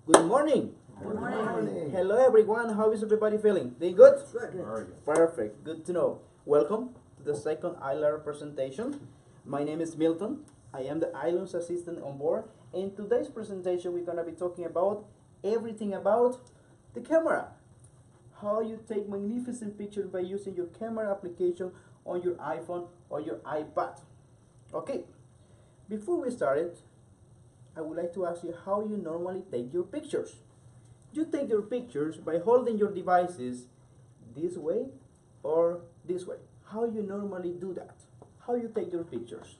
Good morning. Good morning. Hello everyone, how is everybody feeling? Doing good? Good. Perfect, good to know. Welcome to the second iLearn presentation. My name is Milton. I am the iLearn's assistant on board. In today's presentation, we're going to be talking about everything about the camera. How you take magnificent pictures by using your camera application on your iPhone or your iPad. Okay, before we start it, I would like to ask you how you normally take your pictures. You take your pictures by holding your devices this way or this way. How you normally do that? How you take your pictures?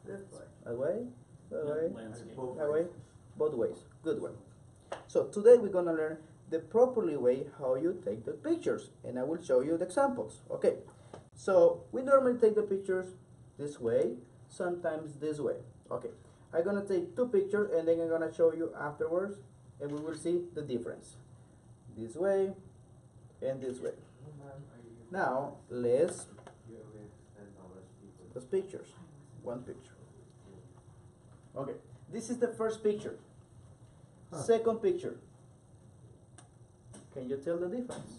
This way. That way? That way? Landscape. That way? Both ways. Good one. So today we're gonna learn the properly way how you take the pictures, and I will show you the examples. Okay. So we normally take the pictures this way, sometimes this way. Okay. I'm gonna take two pictures and then I'm gonna show you afterwards, and we will see the difference. This way and this way. Now let's those pictures. One picture. Okay. This is the first picture. Second picture. Can you tell the difference?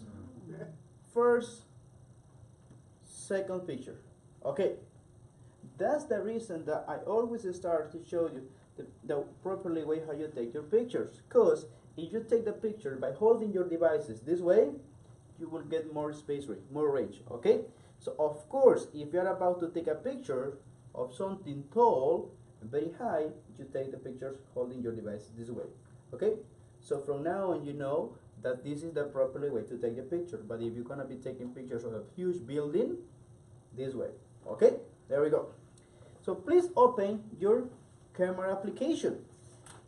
First, second picture. Okay. That's the reason that I always start to show you the properly way how you take your pictures. Because if you take the picture by holding your devices this way, you will get more space range, more range. Okay? So of course, if you are about to take a picture of something tall, very high, you take the pictures holding your device this way. Okay? So from now on, you know that this is the properly way to take the picture. But if you're gonna be taking pictures of a huge building, this way. Okay? There we go. So please open your camera application.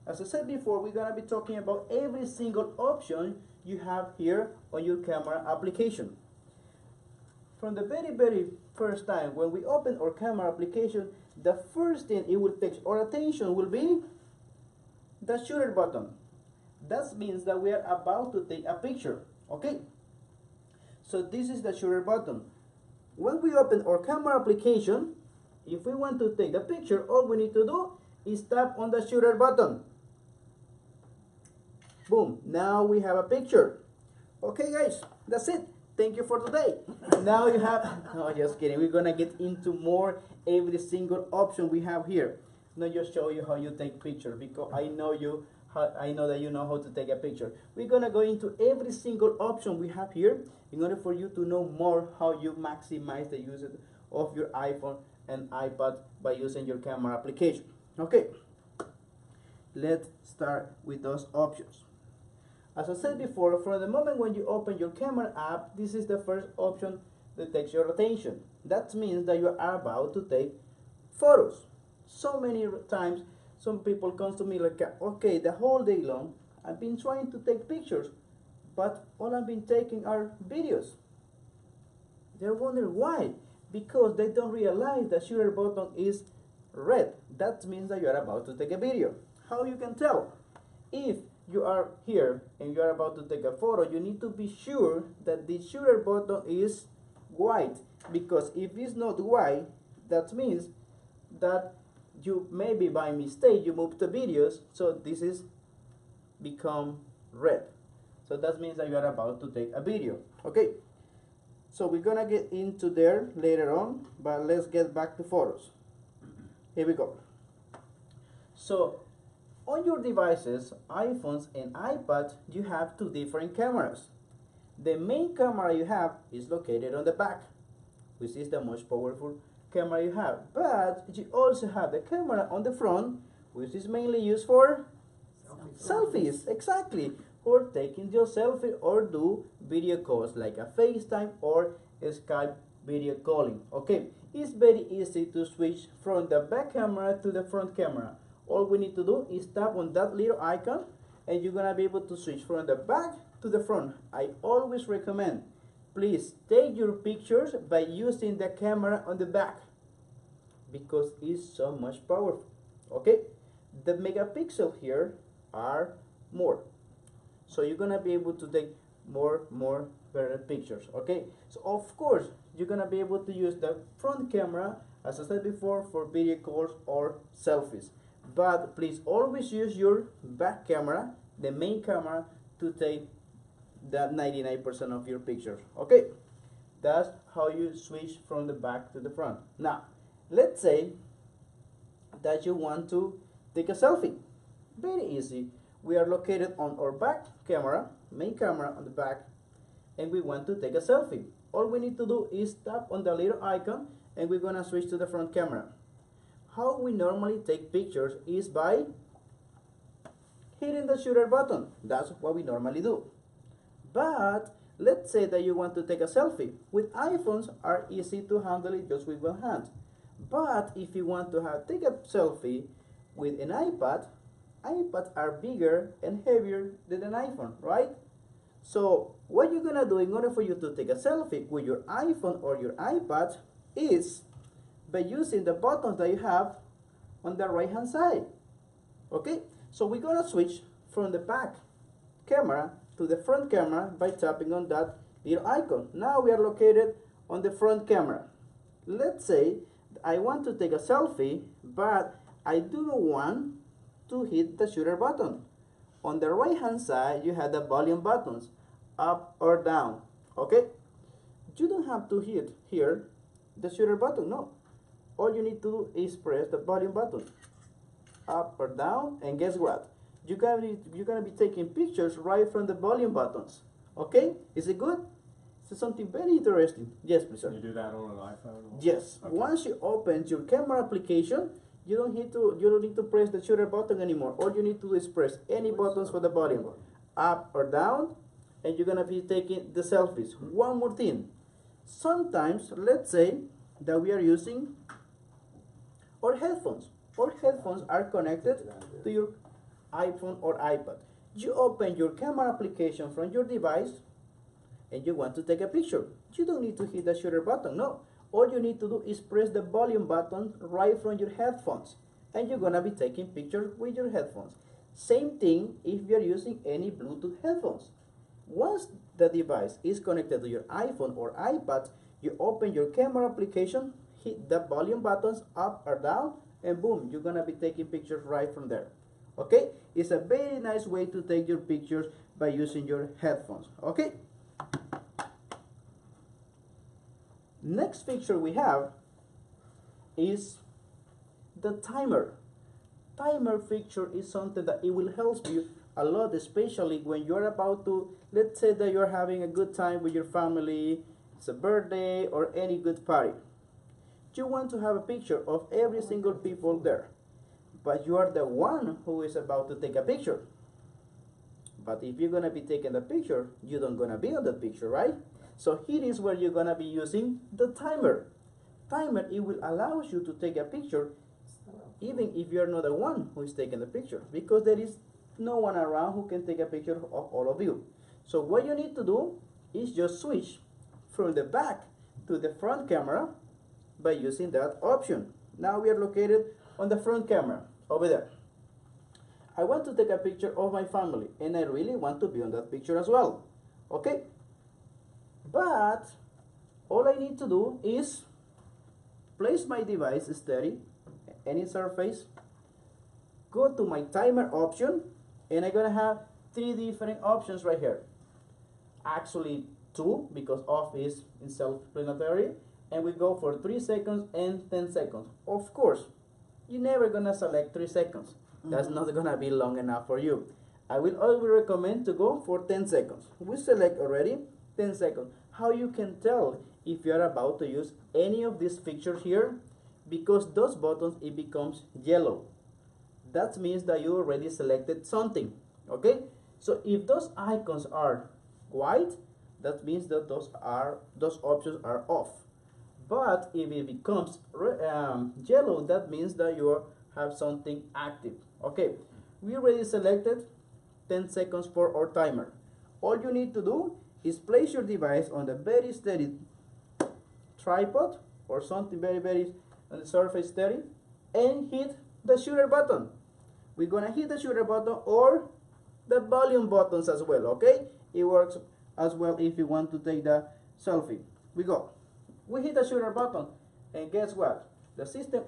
As I said before, we're gonna be talking about every single option you have here on your camera application. From the very first time when we open our camera application, the first thing it will take our attention will be the shutter button. That means that we are about to take a picture. Okay? So this is the shutter button. When we open our camera application, if we want to take the picture, all we need to do is tap on the shutter button. Boom, now we have a picture. Okay guys, that's it. Thank you for today. Now you have, no, just kidding. We're gonna get into more every single option we have here. Not just show you how you take pictures, because I know that you know how to take a picture. We're gonna go into every single option we have here in order for you to know more how you maximize the usage of your iPhone and iPad by using your camera application. Okay, let's start with those options. As I said before, from the moment when you open your camera app, this is the first option that takes your attention. That means that you are about to take photos. So many times, some people come to me like, okay, the whole day long, I've been trying to take pictures, but all I've been taking are videos. They're wondering why. Because they don't realize the shutter button is red. That means that you are about to take a video. How you can tell? If you are here and you are about to take a photo, you need to be sure that the shutter button is white. Because if it's not white, that means that you maybe by mistake you moved the videos, so this is become red. So that means that you are about to take a video. Okay. So we're gonna get into there later on, but let's get back to photos. Here we go. So on your devices, iPhones and iPads, you have two different cameras. The main camera you have is located on the back, which is the most powerful camera you have. But you also have the camera on the front, which is mainly used for selfies. Exactly. Or taking your selfie or do video calls like a FaceTime or a Skype video calling. Okay, it's very easy to switch from the back camera to the front camera. All we need to do is tap on that little icon and you're gonna be able to switch from the back to the front. I always recommend, please take your pictures by using the camera on the back because it's so much powerful. Okay, the megapixel here are more. So you're gonna be able to take more better pictures. Okay, so of course you're gonna be able to use the front camera, as I said before, for video calls or selfies. But please always use your back camera the main camera to take that 99% of your pictures. Okay, that's how you switch from the back to the front. Now, let's say that you want to take a selfie. Very easy. We are located on our back camera, main camera on the back, and we want to take a selfie. All we need to do is tap on the little icon and we're gonna switch to the front camera. How we normally take pictures is by hitting the shutter button. That's what we normally do. But let's say that you want to take a selfie. With iPhones are easy to handle it just with one hand. But if you want to take a selfie with an iPad, iPads are bigger and heavier than an iPhone, right? So what you're gonna do in order for you to take a selfie with your iPhone or your iPad is by using the buttons that you have on the right hand side. Okay, so we're gonna switch from the back camera to the front camera by tapping on that little icon. Now we are located on the front camera. Let's say I want to take a selfie, but I do not want to hit the shutter button. On the right hand side you have the volume buttons, up or down. Okay, you don't have to hit here the shutter button, no. All you need to do is press the volume button, up or down, and guess what? You're gonna be taking pictures right from the volume buttons. Okay, is it good? It's something very interesting. Yes, please, sir. Can you do that on an iPhone? Yes. Okay. Once you open your camera application, you don't need to press the shutter button anymore. All you need to do is press any buttons for the volume, up or down, and you're gonna be taking the selfies. One more thing. Sometimes, let's say that we are using our headphones. Our headphones are connected to your iPhone or iPad. You open your camera application from your device and you want to take a picture. You don't need to hit the shutter button, no. All you need to do is press the volume button right from your headphones and you're gonna be taking pictures with your headphones. Same thing if you're using any Bluetooth headphones. Once the device is connected to your iPhone or iPad, you open your camera application, hit the volume buttons up or down, and boom, you're gonna be taking pictures right from there. Okay, it's a very nice way to take your pictures by using your headphones. Okay, next feature we have is the timer. Timer feature is something that it will help you a lot, especially when you're about to, let's say that you're having a good time with your family, it's a birthday or any good party. You want to have a picture of every single people there, but you are the one who is about to take a picture. But if you're gonna be taking the picture, you don't gonna be on that picture, right? So here is where you're gonna be using the timer. Timer, it will allow you to take a picture even if you're not the one who is taking the picture, because there is no one around who can take a picture of all of you. So what you need to do is just switch from the back to the front camera by using that option. Now we are located on the front camera over there. I want to take a picture of my family and I really want to be on that picture as well. Okay, but all I need to do is place my device steady, any surface, go to my timer option, and I'm gonna have three different options right here. Actually two, because off is in self-explanatory, and we go for 3 seconds and 10 seconds. Of course, you're never gonna select 3 seconds. That's not gonna be long enough for you. I will always recommend to go for 10 seconds. We select already 10 seconds. How you can tell if you're about to use any of these features here? Because those buttons, it becomes yellow. That means that you already selected something, okay? So if those icons are white, that means that those options are off. But if it becomes yellow, that means that you have something active. Okay, we already selected 10 seconds for our timer. All you need to do is place your device on the very steady tripod or something very on the surface steady and hit the shutter button. We're gonna hit the shutter button or the volume buttons as well, okay? It works as well if you want to take the selfie. We hit the shutter button and guess what? The system,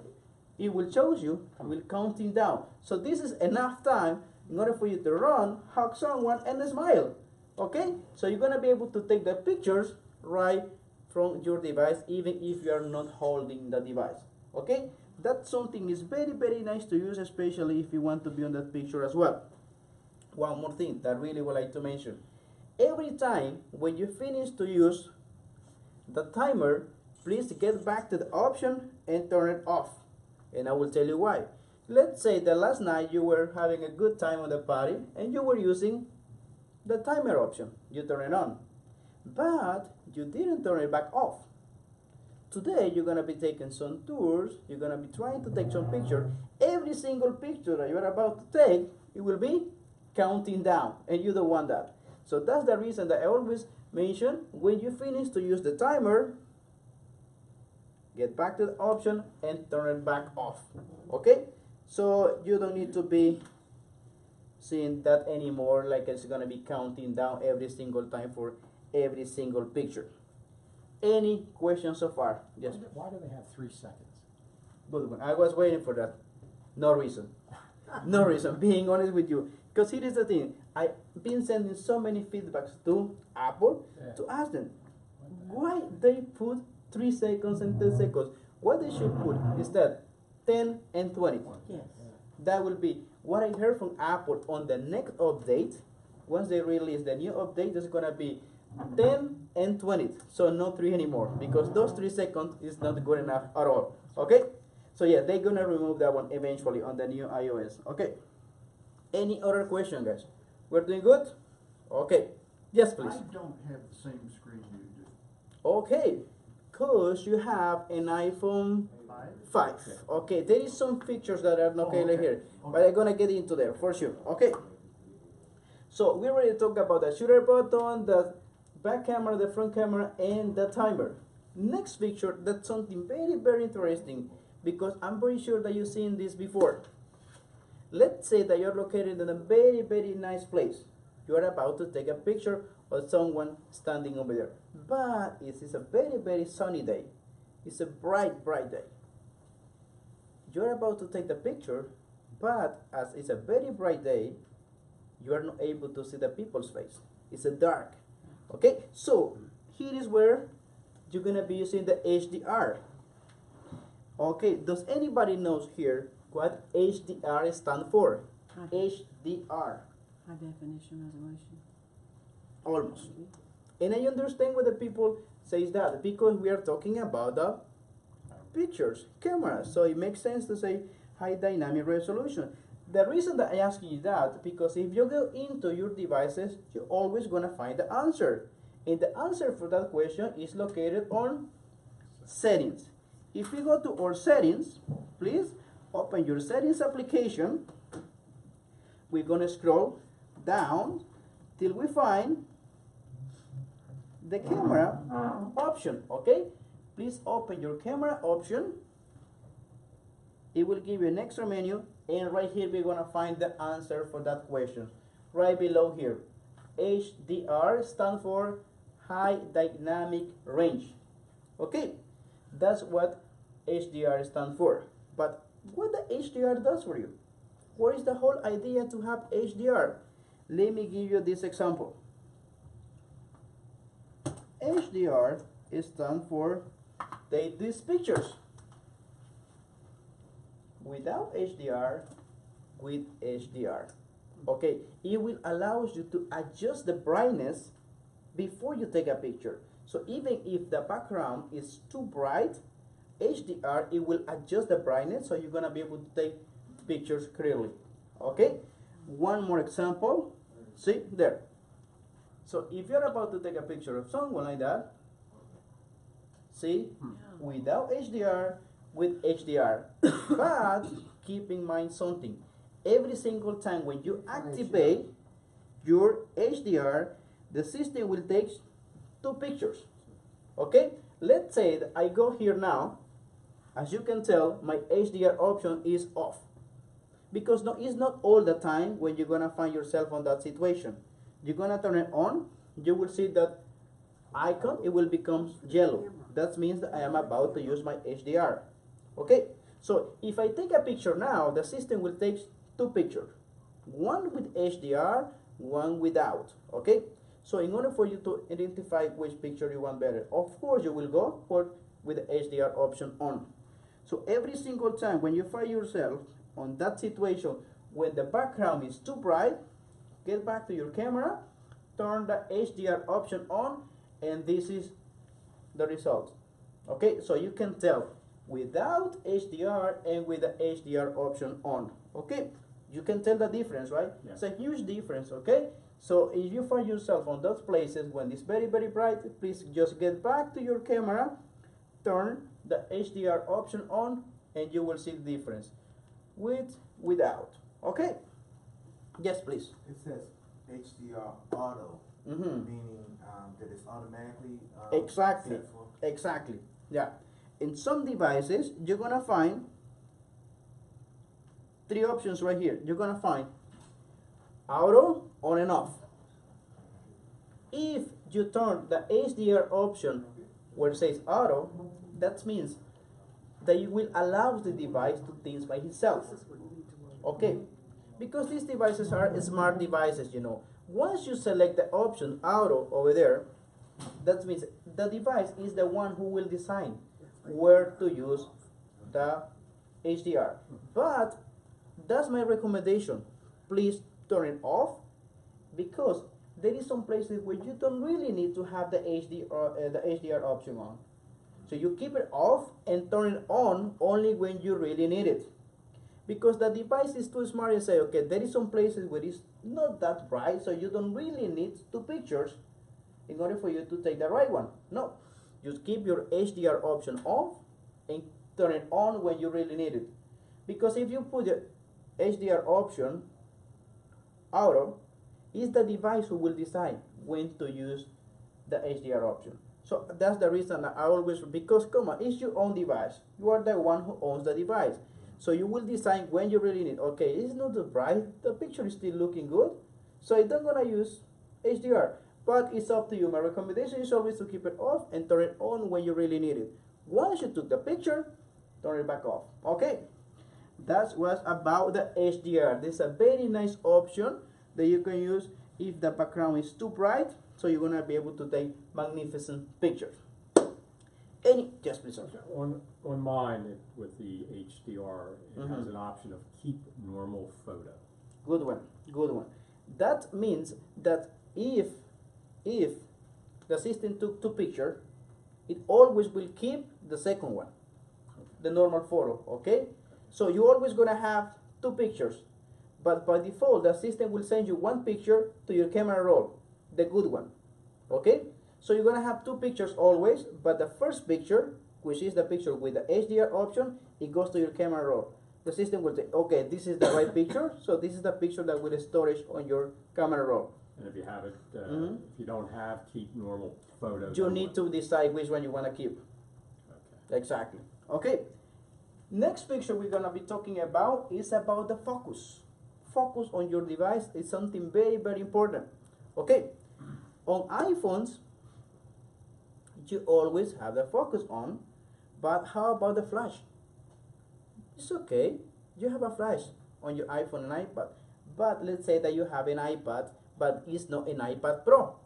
it will show you, will counting down. So this is enough time in order for you to run, hug someone, and smile. Okay? So you're gonna be able to take the pictures right from your device, even if you are not holding the device. Okay? That's something is very, very nice to use, especially if you want to be on that picture as well. One more thing that I really would like to mention. Every time when you finish to use the timer, please get back to the option and turn it off. And I will tell you why. Let's say that last night you were having a good time on the party and you were using the timer option. You turn it on, but you didn't turn it back off. Today you're gonna be taking some tours, you're gonna be trying to take some pictures. Every single picture that you're about to take, it will be counting down, and you don't want that. So that's the reason that I always mention, when you finish to use the timer, get back to the option and turn it back off. Okay? So you don't need to be seeing that anymore, like it's gonna be counting down every single time for every single picture. Any questions so far? Yes. Why do they have 3 seconds? Good one. I was waiting for that. No reason. No reason. Being honest with you, because here is the thing. I've been sending so many feedbacks to Apple to ask them why they put 3 seconds and 10 seconds. What they should put instead 10 and 20. Yes. That will be what I heard from Apple on the next update. Once they release the new update, it's gonna be 10 and 20. So no 3 anymore, because those 3 seconds is not good enough at all. Okay? So yeah, they're gonna remove that one eventually on the new iOS. Okay. Any other question, guys? We're doing good? Okay. Yes, please. I don't have the same screen you do. Okay. Cause you have an iPhone 5. Okay, there is some features that are not okay here, but I'm gonna get into there for sure. Okay. So we already talked about the shooter button, the back camera, the front camera, and the timer. Next feature, that's something very, very interesting, because I'm very sure that you've seen this before. Let's say that you're located in a very, very nice place. You're about to take a picture of someone standing over there. But it is a very, very sunny day. It's a bright, bright day. You're about to take the picture, but as it's a very bright day, you are not able to see the people's face. It's a dark. Okay, so here is where you're gonna be using the HDR. Okay, does anybody knows here what HDR stands for? HDR. High definition resolution. Almost. And I understand what the people says that, because we are talking about the pictures, cameras, so it makes sense to say high dynamic resolution. The reason that I ask you that, because if you go into your devices, you're always gonna find the answer. And the answer for that question is located on settings. If we go to our settings, please open your settings application. We're gonna scroll down till we find the camera option. Okay, please open your camera option. It will give you an extra menu, and right here we're gonna find the answer for that question right below here. HDR stands for high dynamic range. Okay, that's what HDR stands for. But what the HDR does for you? What is the whole idea to have HDR? Let me give you this example. HDR stands for take these pictures without HDR, with HDR. Okay, it will allow you to adjust the brightness before you take a picture. So even if the background is too bright, HDR, it will adjust the brightness, so you're gonna be able to take pictures clearly. Okay, one more example. See there. So if you're about to take a picture of someone like that, see, without HDR, with HDR. But keep in mind something. Every single time when you activate your HDR, the system will take 2 pictures. Okay? Let's say that I go here now. As you can tell, my HDR option is off. Because no, it's not all the time when you're gonna find yourself on that situation. You're gonna turn it on, you will see that icon, it will become yellow. That means that I am about to use my HDR. Okay? So if I take a picture now, the system will take 2 pictures. one with HDR, one without. Okay, so in order for you to identify which picture you want better, of course you will go for with the HDR option on. So every single time when you find yourself on that situation when the background is too bright, get back to your camera, turn the HDR option on, and this is the result. Okay, so you can tell without HDR and with the HDR option on. Okay, you can tell the difference, right? Yeah. It's a huge difference. Okay, so if you find yourself on those places when it's very bright, please just get back to your camera, turn the HDR option on, and you will see the difference without. Okay, yes please. It says HDR auto, Mm-hmm. meaning that it's automatically Exactly. set for. Exactly. Yeah. In some devices, you're gonna find three options right here. You're gonna find auto, on and off. If you turn the HDR option where it says auto, that means that you will allow the device to think by itself. Okay, because these devices are smart devices, you know. Once you select the option auto over there, that means the device is the one who will decide where to use the HDR. But that's my recommendation. Please turn it off, because there is some places where you don't really need to have the HDR option on. So you keep it off and turn it on only when you really need it. Because the device is too smart and say, okay, there is some places where it's not that bright, so you don't really need two pictures in order for you to take the right one. No, just keep your HDR option off and turn it on when you really need it. Because if you put the HDR option auto, it's the device who will decide when to use the HDR option. So that's the reason I always, because come on, it's your own device. You are the one who owns the device. So you will decide when you really need. Okay, it's not too bright, the picture is still looking good, so I don't gonna use HDR. But it's up to you. My recommendation is always to keep it off and turn it on when you really need it. Once you took the picture, turn it back off. Okay, that was about the HDR. This is a very nice option that you can use if the background is too bright, so you're gonna be able to take magnificent pictures. Yes, please, sir. On mine, with the HDR, it has Mhm. an option of keep normal photo. Good one, good one. That means that if the system took two pictures, it always will keep the second one, the normal photo. Okay, so you're always gonna have two pictures, but by default the system will send you one picture to your camera roll, the good one. Okay, so you're gonna have two pictures always, but the first picture, which is the picture with the HDR option, it goes to your camera roll. The system will say, okay, this is the right picture, so this is the picture that will storage on your camera roll. And if you have it, Mhm. if you don't have keep normal photo, You then need what? to decide which one you wanna keep. Okay. Exactly. Okay. Next picture we're gonna be talking about is about the focus. Focus on your device is something very important. Okay. On iPhones, you always have the focus on, but how about the flash? It's okay. You have a flash on your iPhone and iPad, but let's say that you have an iPad, but it's not an iPad Pro.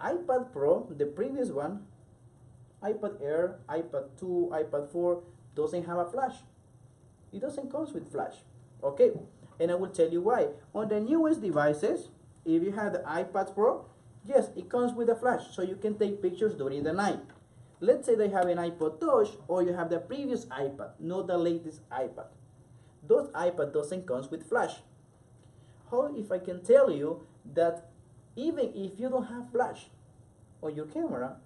iPad Pro, the previous one, iPad Air, iPad 2, iPad 4, doesn't have a flash. It doesn't come with flash. Okay, and I will tell you why. On the newest devices, if you have the iPad Pro, yes, it comes with a flash, so you can take pictures during the night. Let's say they have an iPod Touch, or you have the previous iPad, not the latest iPad. Those iPad doesn't come with flash. How if I can tell you that even if you don't have flash on your camera,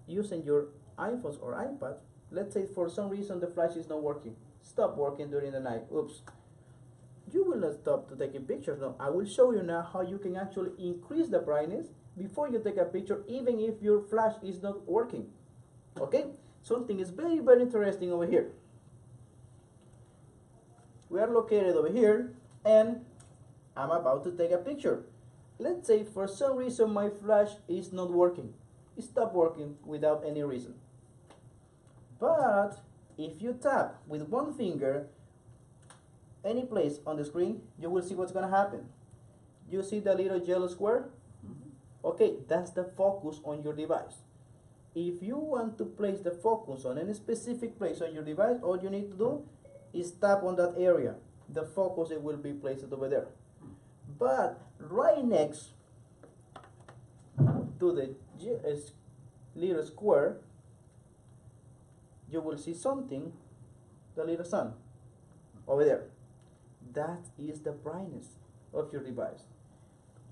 using your iPhones or iPad, let's say for some reason the flash is not working, stop working during the night, oops. You will not stop to taking pictures. No, I will show you now how you can actually increase the brightness before you take a picture, even if your flash is not working. Okay, something is very interesting over here. We are located over here, and I'm about to take a picture. Let's say for some reason my flash is not working. It stopped working without any reason. But if you tap with one finger any place on the screen, you will see what's gonna happen. You see the little yellow square? Okay, that's the focus on your device. If you want to place the focus on any specific place on your device, all you need to do is tap on that area. The focus, it will be placed over there. But right next to the little square, you will see something, the little sun over there. That is the brightness of your device.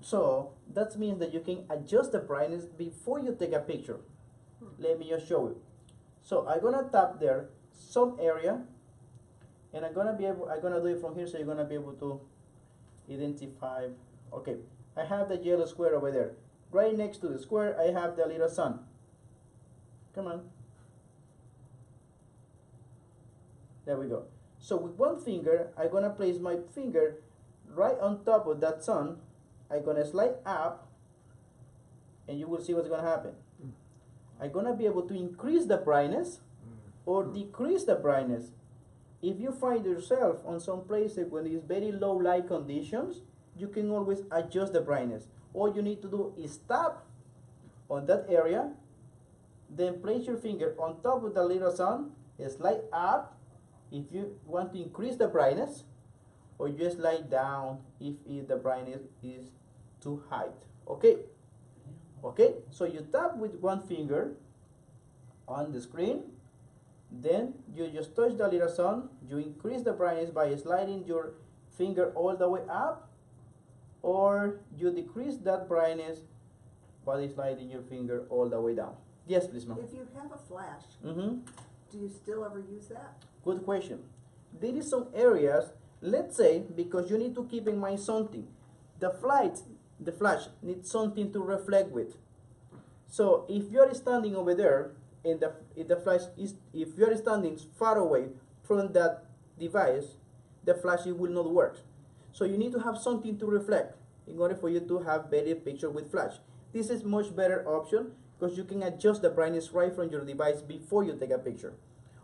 So that means that you can adjust the brightness before you take a picture. Let me just show you. So I'm gonna tap there, some area, and I'm gonna do it from here, so you're gonna be able to identify. Okay, I have the yellow square over there. Right next to the square, I have the little sun. Come on. There we go. So with one finger, I'm gonna place my finger right on top of that sun. I'm gonna slide up, and you will see what's gonna happen. I'm gonna be able to increase the brightness or decrease the brightness. If you find yourself on some places when it's very low light conditions, you can always adjust the brightness. All you need to do is tap on that area, then place your finger on top of the little sun, slide up if you want to increase the brightness, or just slide down if the brightness is too high. Okay? Okay, so you tap with one finger on the screen, then you just touch the little sun, you increase the brightness by sliding your finger all the way up, or you decrease that brightness by sliding your finger all the way down. Yes, please, ma'am. If you have a flash, Mm-hmm. do you still ever use that? Good question. There is some areas, let's say, because you need to keep in mind something. The flash needs something to reflect with. So if you are standing over there, and if you are standing far away from that device, the flash will not work. So you need to have something to reflect in order for you to have better picture with flash. This is much better option because you can adjust the brightness right from your device before you take a picture.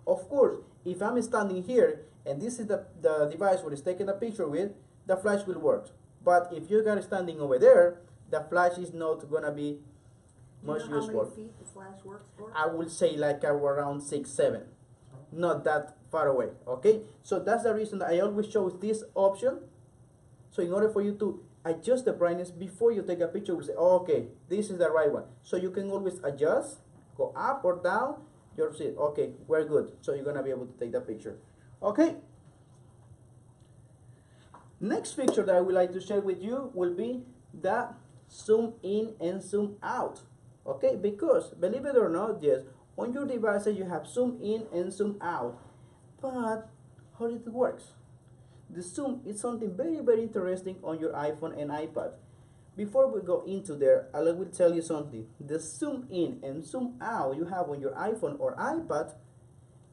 Of course, if I'm standing here and this is the device where it's taking a picture with, the flash will work. But if you are standing over there, the flash is not gonna be much Do you know useful. how many feet the flash works for? I would say like around 6, 7, not that far away. Okay, so that's the reason that I always show this option. So in order for you to adjust the brightness before you take a picture, we say, oh, okay, this is the right one. So you can always adjust, go up or down. You'll see, okay, we're good. So you're gonna be able to take the picture. Okay. Next feature that I would like to share with you will be the zoom in and zoom out. Okay, because believe it or not, yes, on your devices you have zoom in and zoom out. But how it works? The zoom is something very, very interesting on your iPhone and iPad. Before we go into there, I will tell you something. The zoom in and zoom out you have on your iPhone or iPad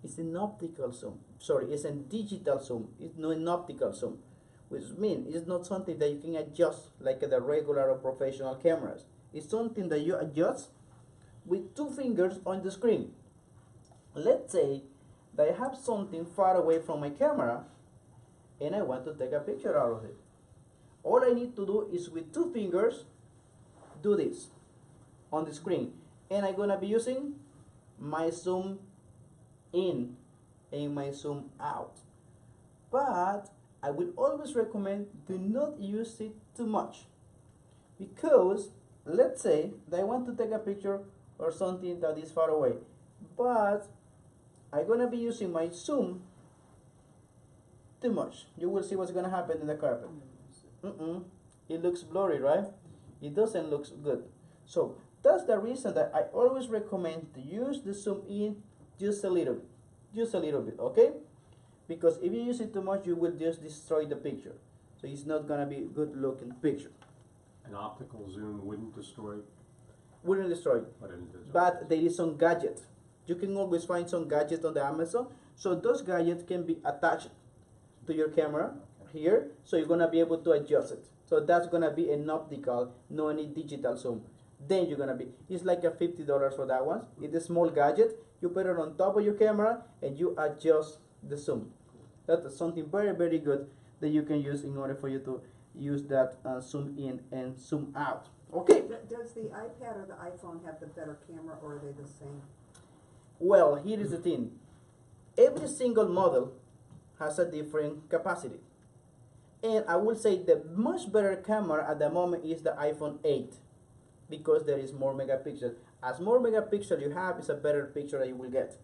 is an optical zoom. Sorry, it's a digital zoom. It's not an optical zoom, which means it's not something that you can adjust like the regular or professional cameras. It's something that you adjust with 2 fingers on the screen. Let's say that I have something far away from my camera and I want to take a picture out of it. All I need to do is with 2 fingers do this on the screen, and I'm gonna be using my zoom in and my zoom out. But I will always recommend do not use it too much, because let's say that I want to take a picture or something that is far away, but I'm gonna be using my zoom too much. You will see what's gonna happen in the carpet. It looks blurry, right? It doesn't look good. So that's the reason that I always recommend to use the zoom in just a little bit, okay? Because if you use it too much, you will just destroy the picture. So it's not gonna be a good looking picture. An optical zoom wouldn't destroy, Wouldn't destroy. But there is some gadget. You can always find some gadget on the Amazon. So those gadgets can be attached to your camera here. So you're gonna be able to adjust it. So that's gonna be an optical, no any digital zoom. Then you're gonna be, it's like a $50 for that one. It's a small gadget. You put it on top of your camera and you adjust the zoom. That's something very, very good that you can use in order for you to use that zoom in and zoom out. Okay. Does the iPad or the iPhone have the better camera, or are they the same? Well, here is the thing. Every single model has a different capacity. And I will say the much better camera at the moment is the iPhone 8 because there is more megapixels. As more megapixels you have, it's a better picture that you will get.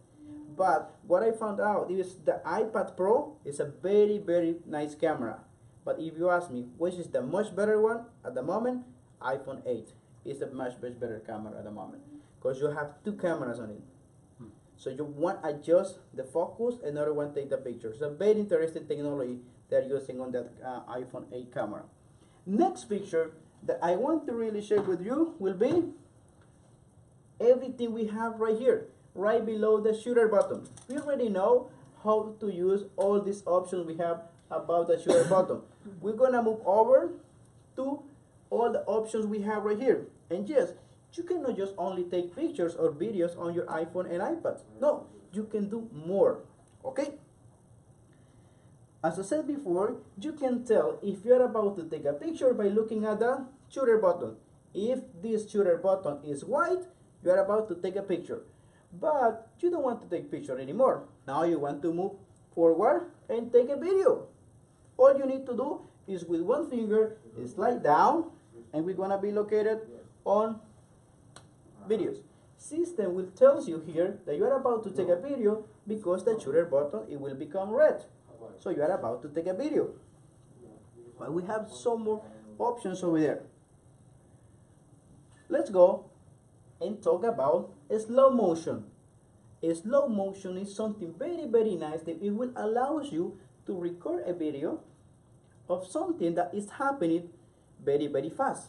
But what I found out is the iPad Pro is a very, very nice camera. But if you ask me which is the much better one at the moment, iPhone 8 is a much better camera at the moment because you have two cameras on it. So you one adjust the focus, another one take the picture. It's a very interesting technology they're using on that iPhone 8 camera. Next picture that I want to really share with you will be everything we have right here, right below the shooter button. We already know how to use all these options we have about the shooter button. We're gonna move over to all the options we have right here. And yes, you cannot just only take pictures or videos on your iPhone and iPad. No, you can do more. Okay? As I said before, you can tell if you're about to take a picture by looking at the shooter button. If this shooter button is white, you're about to take a picture. But you don't want to take picture anymore. Now you want to move forward and take a video. All you need to do is with one finger slide down, and we're gonna be located on videos. System will tells you here that you are about to take a video because the shooter button it will become red. So you are about to take a video. But we have some more options over there. Let's go and talk about slow motion. Slow motion is something very, very nice that it will allow you to record a video of something that is happening very, very fast.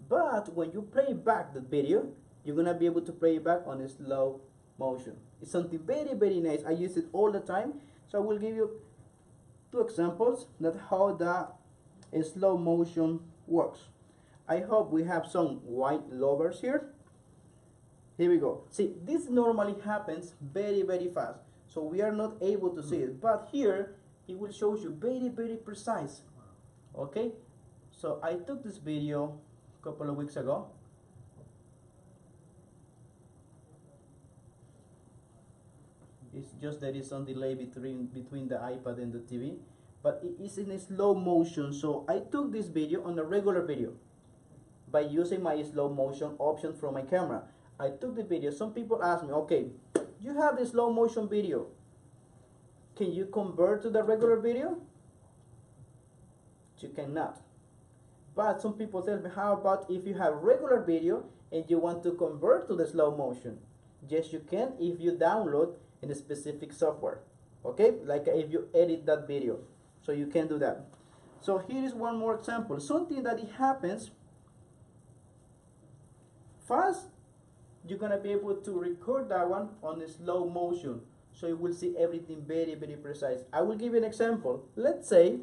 But when you play back the video, you're gonna be able to play it back on a slow motion. It's something very, very nice. I use it all the time. So I will give you two examples that how the slow motion works. I hope we have some white lovers here. Here we go. See, this normally happens very, very fast. So we are not able to see it. But here, it will show you very, very precise. Okay? So I took this video a couple of weeks ago. It's just there is some delay between the iPad and the TV. But it is in a slow motion. So I took this video on a regular video by using my slow motion option from my camera. I took the video. Some people ask me, okay, you have this slow motion video. Can you convert to the regular video? You cannot. But some people tell me, how about if you have regular video and you want to convert to the slow motion? Yes, you can if you download in a specific software. Okay, like if you edit that video. So you can do that. So here is one more example. Something that it happens fast, you're gonna be able to record that one on a slow motion. So you will see everything very, very precise. I will give you an example. Let's say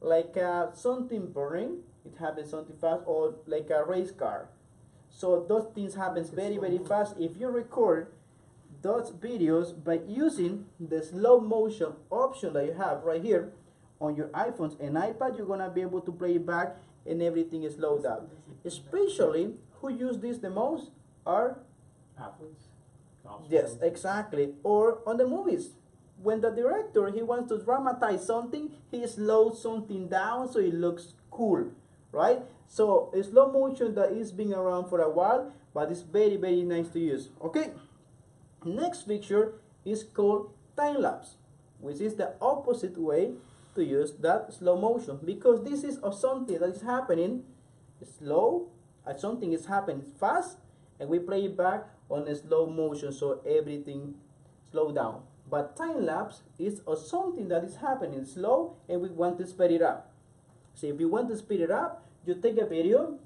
like something burning, it happens something fast, or like a race car. So those things happens very, very fast. If you record those videos by using the slow motion option that you have right here on your iPhones and iPad, you're gonna be able to play it back and everything is slowed down. Especially who use this the most are Athletes. Golf yes, players. exactly. Or on the movies, when the director he wants to dramatize something, he slows something down so it looks cool, right? So a slow motion that is being around for a while, but it's very, very nice to use. Okay. Next feature is called time lapse, which is the opposite way to use that slow motion, because this is of something that is happening slow, and something is happening fast, and we play it back on a slow motion, so everything slow down. But time lapse is of something that is happening slow, and we want to speed it up. So if you want to speed it up, you take a video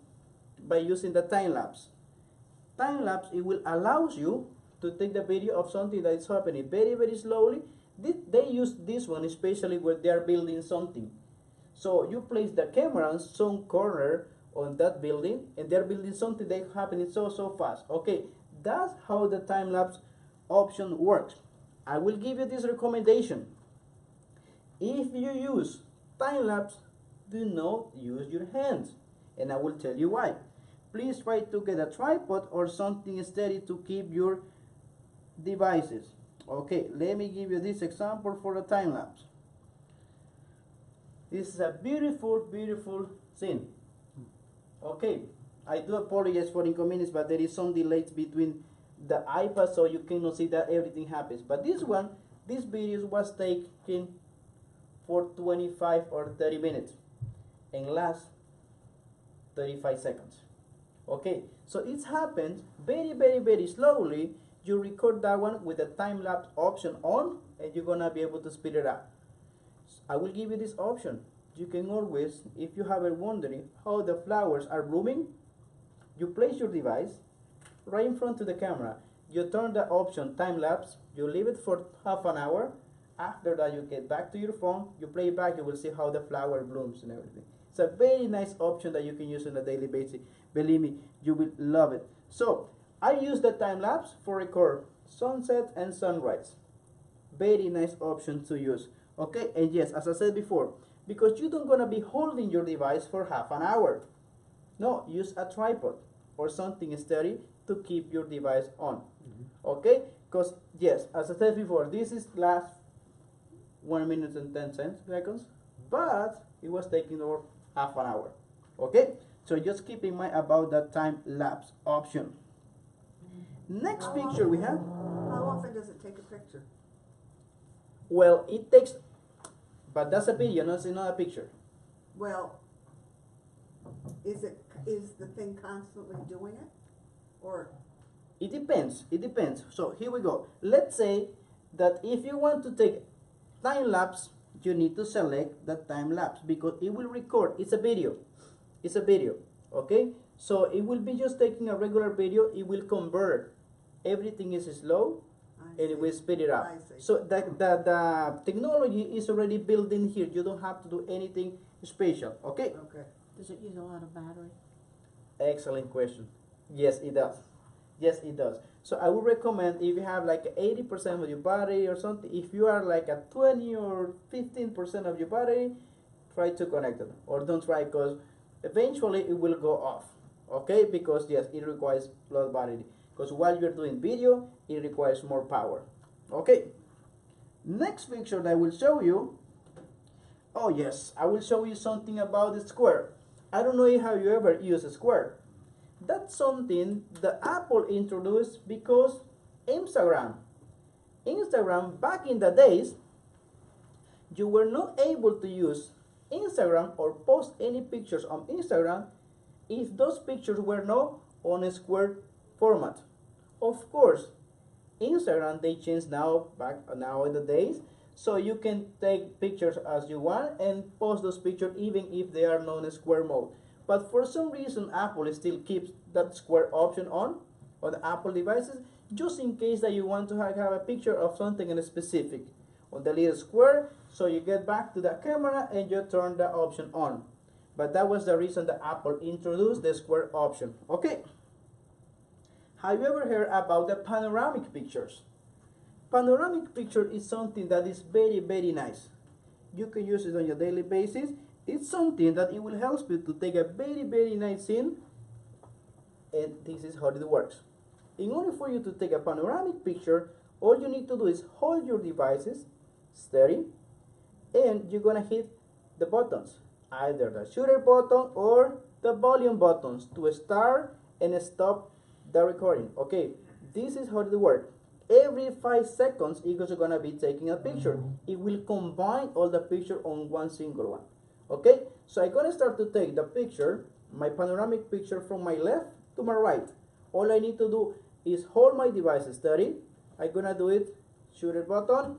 by using the time lapse. Time lapse, it will allow you to take the video of something that is happening very, very slowly. They use this one especially where they are building something. So you place the camera on some corner on that building, and they're building something that is happening so fast. Okay, that's how the time lapse option works. I will give you this recommendation. If you use time lapse, do not use your hands, and I will tell you why. Please try to get a tripod or something steady to keep your devices. Okay, let me give you this example for the time lapse. This is a beautiful, beautiful scene. Okay, I do apologize for inconvenience, but there is some delays between the iPad, so you cannot see that everything happens. But this one, this video was taken for 25 or 30 minutes and lasts 35 seconds. Okay, so it happens very, very, very slowly. You record that one with the time lapse option on, and you're gonna be able to speed it up. I will give you this option. You can always, if you have been wondering how the flowers are blooming, you place your device right in front of the camera. You turn the option time lapse, you leave it for half an hour. After that, you get back to your phone, you play it back, you will see how the flower blooms and everything. It's a very nice option that you can use on a daily basis. Believe me, you will love it. So, I use the time lapse for record sunset and sunrise. Very nice option to use. Okay, and yes, as I said before, because you don't gonna be holding your device for half an hour. No, use a tripod or something steady to keep your device on. Okay, because yes, as I said before, this is last 1 minute and 10 seconds, but it was taking over half an hour. Okay, so just keep in mind about that time lapse option. Next picture we have. How often does it take a picture? Well, it takes, but that's a video, not a picture. Well, is the thing constantly doing it? Or, It depends. It depends. So here we go. Let's say that if you want to take time lapse, you need to select the time lapse because it will record. It's a video. It's a video. Okay. So it will be just taking a regular video. It will convert. Everything is slow, and it will speed it up. I see. So the technology is already built in here. You don't have to do anything special. Okay. okay. Does it use a lot of battery? Excellent question. Yes, it does. Yes, it does. So I would recommend if you have like 80% of your battery or something, if you are like at 20 or 15% of your battery, try to connect it or don't try because eventually it will go off. Okay, because yes, it requires a lot of battery. Because while you're doing video, it requires more power. Okay. Next picture that I will show you. Oh yes, I will show you something about the square. I don't know if have you ever used a square. That's something that Apple introduced because Instagram back in the days, you were not able to use Instagram or post any pictures on Instagram if those pictures were not on a square format. Of course, Instagram they changed now in the days, so you can take pictures as you want and post those pictures even if they are not in square mode. But for some reason, Apple still keeps that square option on the Apple devices, just in case that you want to have a picture of something in a specific on the little square. So you get back to the camera and you turn the option on. But that was the reason that Apple introduced the square option. Okay. Have you ever heard about the panoramic pictures? Panoramic picture is something that is very, very nice. You can use it on your daily basis. It's something that it will help you to take a very, very nice scene. And this is how it works. In order for you to take a panoramic picture, all you need to do is hold your devices steady and you're gonna hit the buttons, either the shutter button or the volume buttons to start and stop the recording. Okay, this is how it works. Every 5 seconds it's gonna be taking a picture. It will combine all the picture on one single one. Okay, so I'm gonna start to take the picture, my panoramic picture from my left to my right. All I need to do is hold my device steady. I'm gonna do it, shutter button,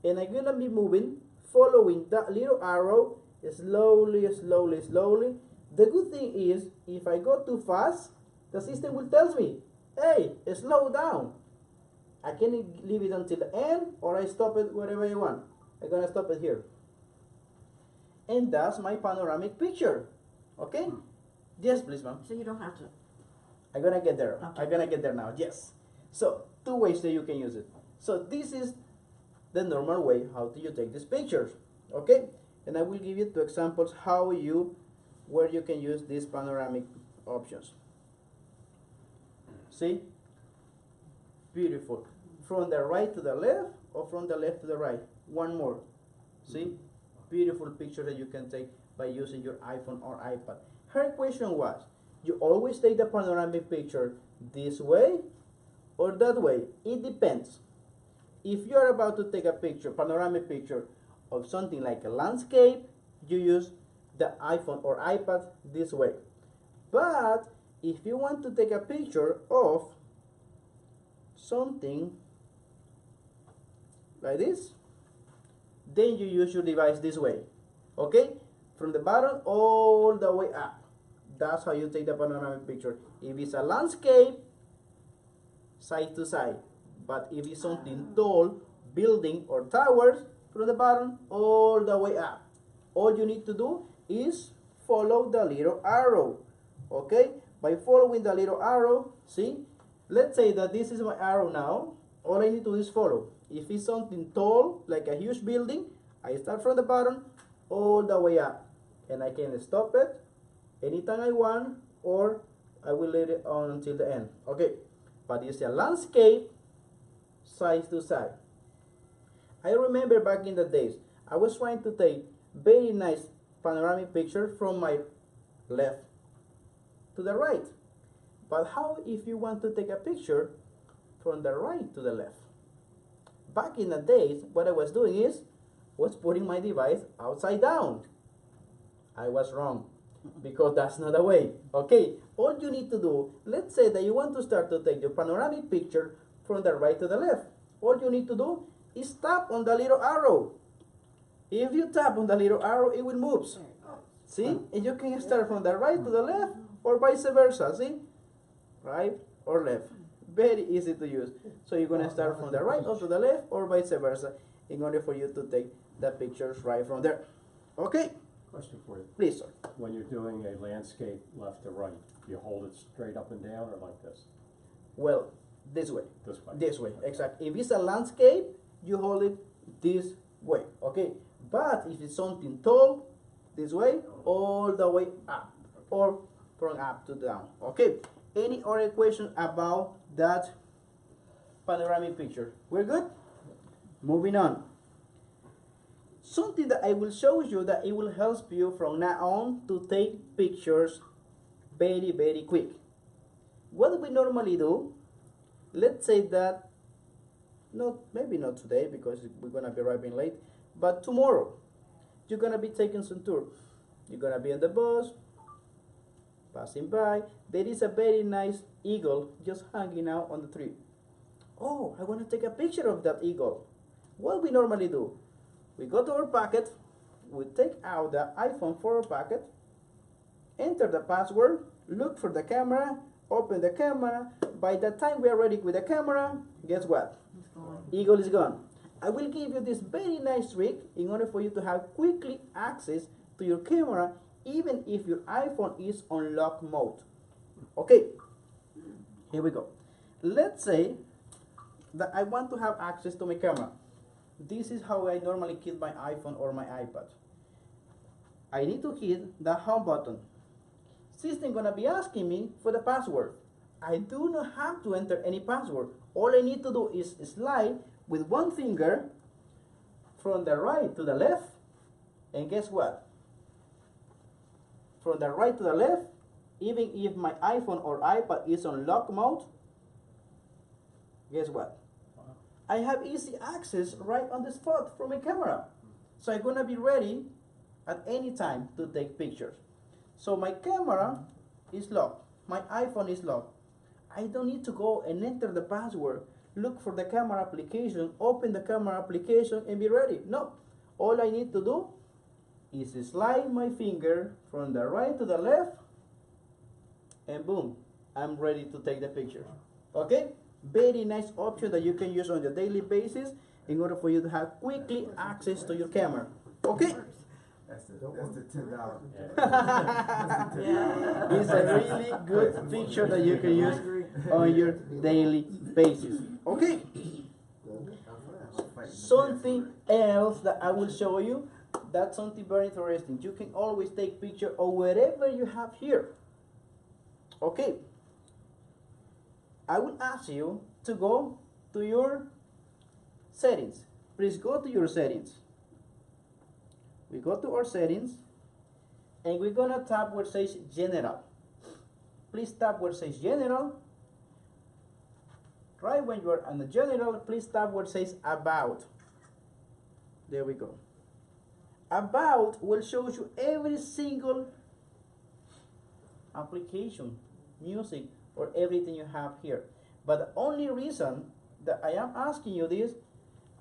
and I'm gonna be moving, following that little arrow, slowly, slowly, slowly. The good thing is, if I go too fast, the system will tell me, hey, slow down. I can leave it until the end, or I stop it wherever I want. I'm gonna stop it here. And that's my panoramic picture. Okay? Yes, please, ma'am. So you don't have to. I'm gonna get there. Okay. I'm gonna get there now. Yes. So 2 ways that you can use it. So this is the normal way how do you take these pictures. Okay, and I will give you 2 examples where you can use these panoramic options. See, beautiful. From the right to the left or from the left to the right. One more. See, beautiful picture that you can take by using your iPhone or iPad. Her question was, you always take the panoramic picture this way or that way? It depends. If you are about to take a picture, panoramic picture of something like a landscape, you use the iPhone or iPad this way. But if you want to take a picture of something like this, then you use your device this way. Okay, from the bottom all the way up. That's how you take the panoramic picture. If it's a landscape, side to side. But if it's something tall, building or towers, from the bottom all the way up. All you need to do is follow the little arrow. Okay, by following the little arrow, see, let's say that this is my arrow now. All I need to do is follow. If it's something tall, like a huge building, I start from the bottom all the way up. And I can stop it anytime I want, or I will let it on until the end. Okay, but it's a landscape, side to side. I remember back in the days, I was trying to take very nice panoramic picture from my left to the right. But how if you want to take a picture from the right to the left? Back in the days, what I was doing was putting my device upside down. I was wrong, because that's not the way. Okay, all you need to do, let's say that you want to start to take your panoramic picture from the right to the left. All you need to do is tap on the little arrow. If you tap on the little arrow, it will move. See? And you can start from the right to the left or vice versa. See? Right or left. Very easy to use. So you're going to start from the right or to the left or vice versa in order for you to take the pictures right from there. Okay? Question for you. Please, sir. When you're doing a landscape left to right, do you hold it straight up and down or like this? Well, this way. This way. This way, exactly. If it's a landscape, you hold it this way, okay? But if it's something tall, this way, all the way up, or from up to down, okay? Any other question about that panoramic picture? We're good? Moving on. Something that I will show you that it will help you from now on to take pictures very, very quick. What we normally do, let's say that, maybe not today because we're gonna be arriving late, but tomorrow, you're gonna be taking some tour. You're gonna be on the bus, passing by. There is a very nice eagle just hanging out on the tree. Oh, I wanna take a picture of that eagle. What we normally do, we go to our pocket, we take out the iPhone for our pocket, enter the password, look for the camera, open the camera. By the time we are ready with the camera, guess what? Eagle is gone. I will give you this very nice trick in order for you to have quickly access to your camera even if your iPhone is on lock mode. Okay, here we go. Let's say that I want to have access to my camera. This is how I normally keep my iPhone or my iPad. I need to hit the home button. System gonna be asking me for the password. I do not have to enter any password. All I need to do is slide with one finger from the right to the left, and guess what? From the right to the left, even if my iPhone or iPad is on lock mode, guess what? I have easy access right on the spot from my camera. So I'm gonna be ready at any time to take pictures. So my camera is locked, my iPhone is locked. I don't need to go and enter the password, look for the camera application, open the camera application and be ready. No, all I need to do is slide my finger from the right to the left and boom, I'm ready to take the picture. Okay? Very nice option that you can use on a daily basis in order for you to have quickly access to your camera. Okay? That's the $10. It's a really good feature that you can use on your daily basis. Okay? Something else that I will show you, that's something very interesting. You can always take picture of whatever you have here. Okay. I will ask you to go to your settings. Please go to your settings. We go to our settings and we're gonna tap where it says general. Please tap where it says general. Right when you're on the general, please tap where it says about. There we go. About will show you every single application, music, or everything you have here. But the only reason that I am asking you this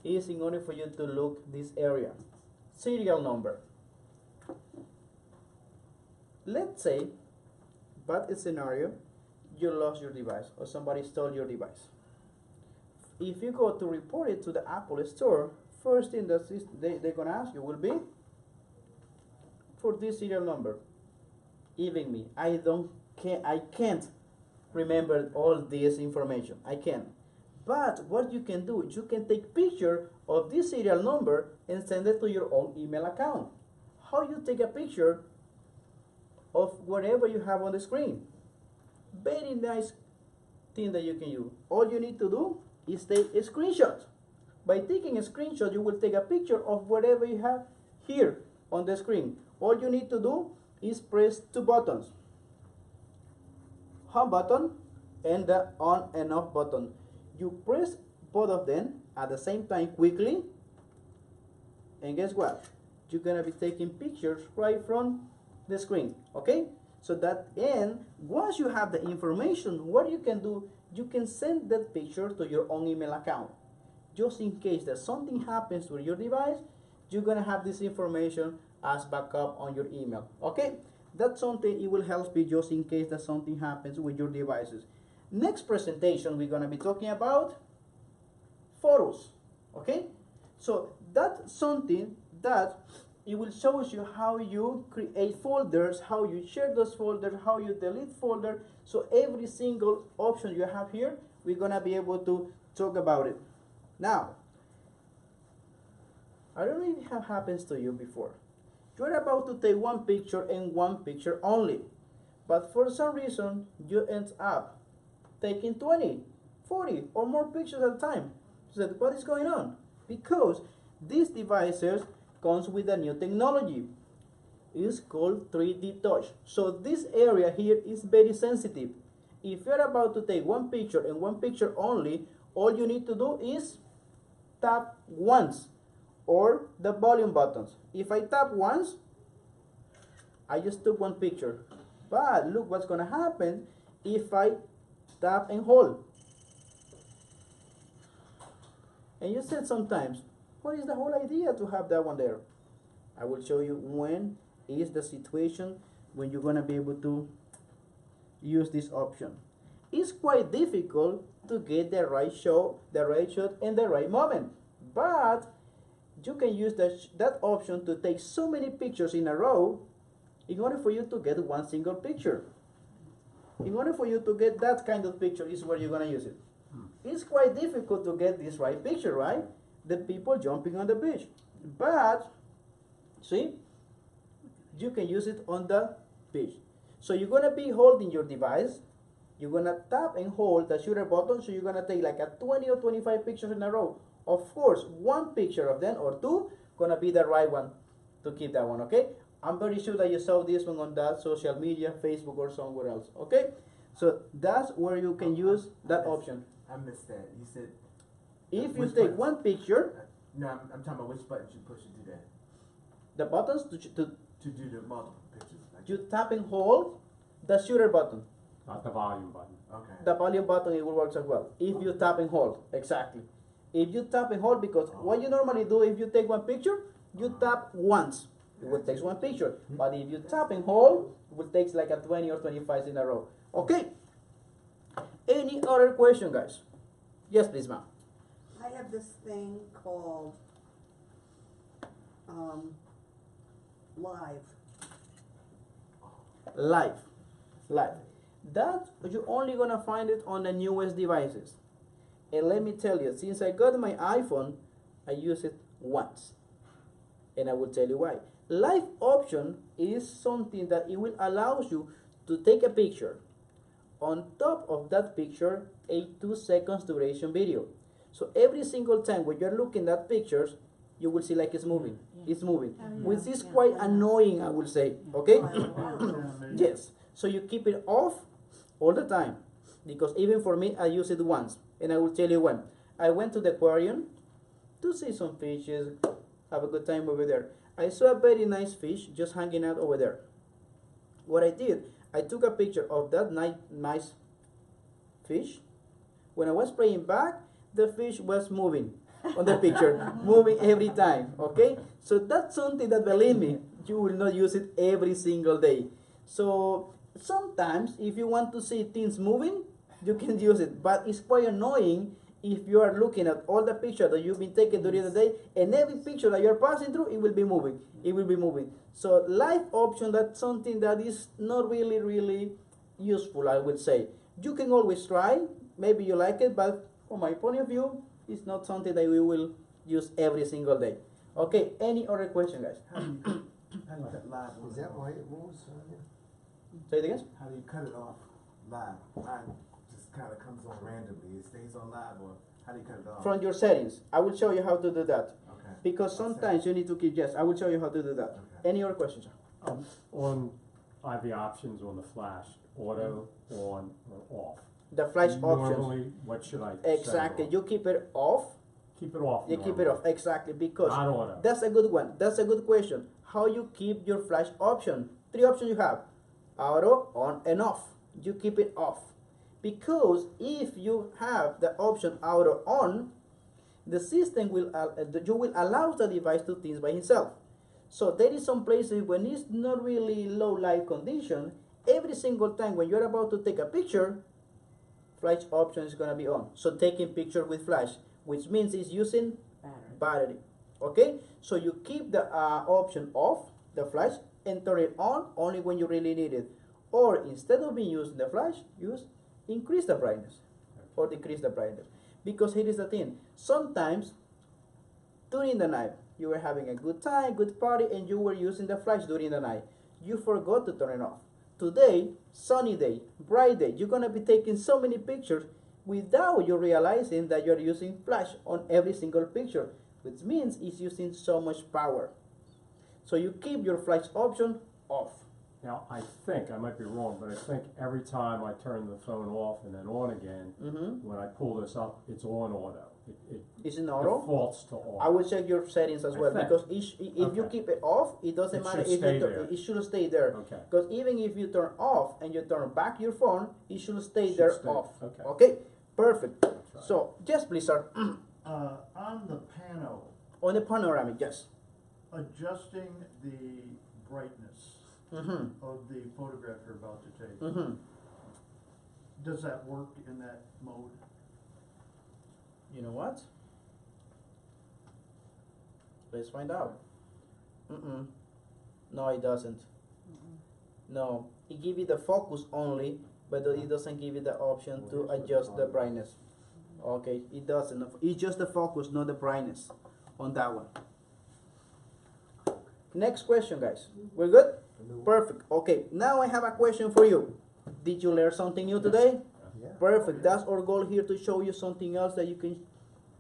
is in order for you to look this area. Serial number. Let's say, bad scenario, you lost your device or somebody stole your device. If you go to report it to the Apple Store, first thing that they're gonna ask you will be for this serial number. Even me, I can't remember all this information. I can't. But what you can do, you can take picture of this serial number and send it to your own email account. How you take a picture of whatever you have on the screen? Very nice thing that you can use. All you need to do is take a screenshot. By taking a screenshot, you will take a picture of whatever you have here on the screen. All you need to do is press two buttons. Home button and the on and off button. You press both of them at the same time quickly, and guess what? You're gonna be taking pictures right from the screen. Okay? So that, and once you have the information, what you can do, you can send that picture to your own email account. Just in case that something happens with your device, you're gonna have this information as backup on your email. Okay? That's something, it will help you just in case that something happens with your devices. Next presentation, we're gonna be talking about photos. Okay? So that's something that it will show you how you create folders, how you share those folders, how you delete folders. So every single option you have here, we're gonna be able to talk about it. Now, I don't know if it happens to you before. You're about to take one picture and one picture only, but for some reason you end up taking 20, 40 or more pictures at a time. So what is going on? Because these devices comes with a new technology. It's called 3D touch. So this area here is very sensitive. If you're about to take one picture and one picture only, all you need to do is tap once or the volume buttons. If I tap once, I just took one picture. But look what's gonna happen if I tap and hold. And you said sometimes, what is the whole idea to have that one there? I will show you when is the situation when you're gonna be able to use this option. It's quite difficult to get the right shot in the right moment, but you can use that option to take so many pictures in a row in order for you to get one single picture. In order for you to get that kind of picture is where you're gonna use it. It's quite difficult to get this right picture, right? The people jumping on the beach. But, see, you can use it on the beach. So you're gonna be holding your device, you're gonna tap and hold the shooter button, so you're gonna take like a 20 or 25 pictures in a row. Of course, one picture of them or two gonna be the right one to keep that one, okay? I'm very sure that you saw this one on that social media, Facebook or somewhere else, okay? So that's where you can use that option. I missed that. You said If you which take buttons? one picture, No, I'm talking about which buttons you push to do that. the buttons To do the multiple pictures. Like you tap and hold the shooter button. Not the volume button. okay. The volume button, it will work as well. If you tap and hold, exactly. If you tap and hold, because what you normally do if you take one picture, you tap once. It will take one picture. But if you tap and hold, it will take like a 20 or 25 in a row. Okay. Any other question, guys? Yes, please, ma'am. I have this thing called, Live. Live. That you're only gonna find it on the newest devices. And let me tell you, since I got my iPhone, I use it once. And I will tell you why. Live option is something that it will allow you to take a picture. On top of that picture, a 2 seconds duration video. So every single time when you're looking at pictures, you will see like it's moving. Yeah. It's moving. Oh, yeah. Which is Yeah. quite Yeah. annoying, I will say. Okay? Yeah, Yes. So you keep it off all the time. Because even for me, I use it once. And I will tell you when. I went to the aquarium to see some fishes, have a good time over there. I saw a very nice fish just hanging out over there. What I did, I took a picture of that nice fish. When I was playing back, the fish was moving on the picture, moving every time, okay? So that's something that, believe me, you will not use it every single day. So sometimes if you want to see things moving, you can use it, but it's quite annoying if you are looking at all the pictures that you've been taking during the day, and every picture that you're passing through, it will be moving. It will be moving. So live option, that's something that is not really useful, I would say. You can always try, maybe you like it, but from my point of view, it's not something that we will use every single day. Okay, any other question, guys? How do you cut live on? Is that why it moves? Say it again? How do you cut it off live? Mine just kind of comes on randomly. It stays on live, or how do you cut it off? From your settings. I will show you how to do that. Okay. Because sometimes you need to keep, yes, I will show you how to do that. Okay. Any other questions? On, I have the options on the flash, auto, on, or off. The flash options. Normally, what should I set it Exactly. on? You keep it off. Keep it off. You keep it off. Exactly. Because Not auto. that's a good one. That's a good question. How you keep your flash option? 3 options you have. Auto, on, and off. You keep it off. Because if you have the option auto on, the system will, you will allow the device to think by itself. So there is some places when it's not really low light condition, every single time when you're about to take a picture, flash option is going to be on. So taking picture with flash, which means it's using battery. Okay, so you keep the option off, the flash, and turn it on only when you really need it. Or instead of being using the flash, increase the brightness or decrease the brightness. Because here is the thing, sometimes during the night you were having a good time, good party, and you were using the flash during the night. You forgot to turn it off. Today, sunny day, bright day, you're going to be taking so many pictures without you realizing that you're using flash on every single picture, which means it's using so much power. So you keep your flash option off. Now, I think, I might be wrong, but I think every time I turn the phone off and then on again, when I pull this up, it's on auto. It Is it auto? defaults to on. I will check your settings as I well, think. because if you Okay. keep it off, it doesn't It matter should if stay you there. it should stay there. Okay. Because even if you turn off and you turn back your phone, it should stay Should there stay. off. Okay. Okay, perfect. right. So, yes, please, sir. On the panel, On the panoramic, yes. adjusting the brightness Mm-hmm. of the photograph you're about to take, Mm-hmm. does that work in that mode? You know what? Let's find out. Mm-mm. No, it doesn't. No, it gives you the focus only, but it doesn't give you the option to adjust the brightness. Okay, it doesn't. It's just the focus, not the brightness on that one. Next question, guys. We're good? Perfect. Okay, now I have a question for you. Did you learn something new today? Yeah. Perfect. That's our goal here, to show you something else that you can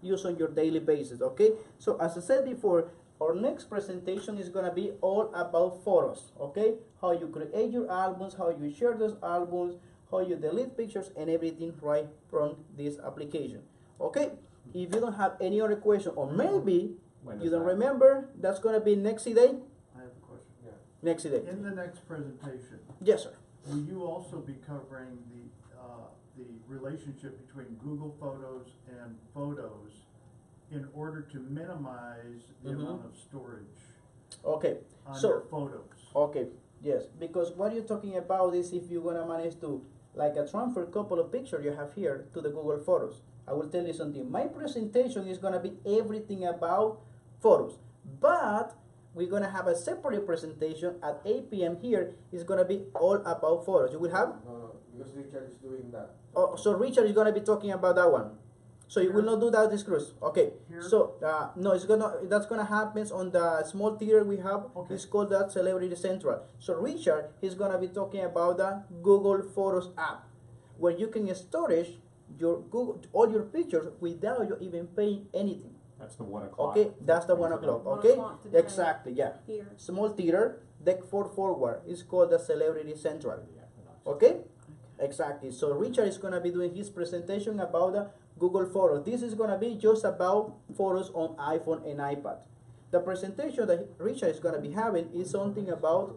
use on your daily basis. Okay, so as I said before, our next presentation is going to be all about photos. Okay, how you create your albums, how you share those albums, how you delete pictures, and everything right from this application. Okay, if you don't have any other question, or maybe When you does don't that- remember, that's going to be next day. I have a question. Next day. In the next presentation, Yes, sir. will you also be covering the relationship between Google Photos and Photos in order to minimize the Mhm. amount of storage Okay, on so your photos? okay, yes, because what you're talking about is if you're gonna manage to transfer a couple of pictures you have here to the Google Photos. I will tell you something. My presentation is gonna be everything about photos, but we're gonna have a separate presentation at 8 p.m. here. It's gonna be all about photos. You will have. Because Richard is doing that. Oh, so Richard is gonna be talking about that one. So you will not do that this cruise. Okay. Here? So no, that's gonna happen on the small theater we have. Okay. It's called that Celebrity Central. So Richard, he's gonna be talking about the Google Photos app, where you can storage your all your pictures without you even paying anything. That's the 1 o'clock. Okay, that's the 1 o'clock. 1 Okay, o'clock today. exactly. Yeah. Here. Small theater, deck 4 forward. It's called the Celebrity Central. Yeah, that's- Okay, exactly. So Richard is gonna be doing his presentation about the Google Photos. This is gonna be just about photos on iPhone and iPad. The presentation that Richard is gonna be having is something about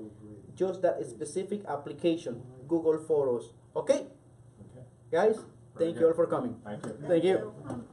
just that specific application, Google Photos. Okay, Okay, guys, Very thank you all good. for coming. thank you. Thank you. Um,